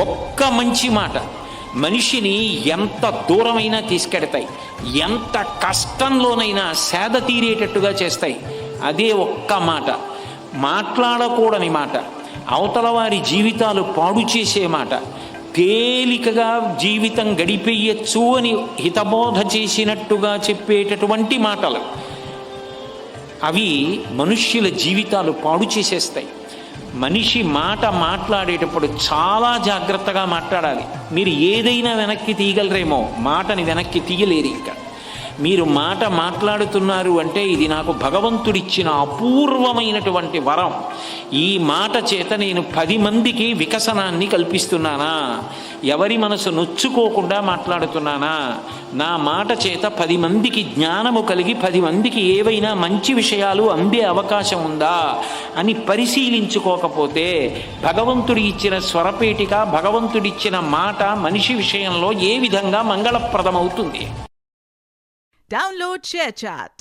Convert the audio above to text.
ఒక్క మంచి మాట మనిషిని ఎంత దూరమైనా తీసుకెడతాయి, ఎంత కష్టంలోనైనా సేద తీరేటట్టుగా చేస్తాయి. అదే ఒక్క మాట, మాట్లాడకూడని మాట, అవతల వారి జీవితాలు పాడు చేసే మాట, తేలికగా జీవితం గడిపేయచ్చు అని హితబోధ చేసినట్టుగా చెప్పేటటువంటి మాటలు, అవి మనుష్యుల జీవితాలు పాడు చేసేస్తాయి. మనిషి మాట మాట్లాడేటప్పుడు చాలా జాగ్రత్తగా మాట్లాడాలి. మీరు ఏదైనా వెనక్కి తీయగలరేమో, మాటని వెనక్కి తీయలేరు. ఇంకా మీరు మాట మాట్లాడుతున్నారు అంటే ఇది నాకు భగవంతుడిచ్చిన అపూర్వమైనటువంటి వరం. ఈ మాట చేత నేను 10 మందికి వికసనాన్ని కల్పిస్తున్నానా, ఎవరి మనసు నొచ్చుకోకుండా మాట్లాడుతున్నానా, నా మాట చేత 10 మందికి జ్ఞానము కలిగి 10 మందికి ఏవైనా మంచి విషయాలు అందే అవకాశం ఉందా అని పరిశీలించుకోకపోతే భగవంతుడి ఇచ్చిన స్వరపేటిక, భగవంతుడిచ్చిన మాట మనిషి విషయంలో ఏ విధంగా మంగళప్రదమవుతుంది? Download ShareChat.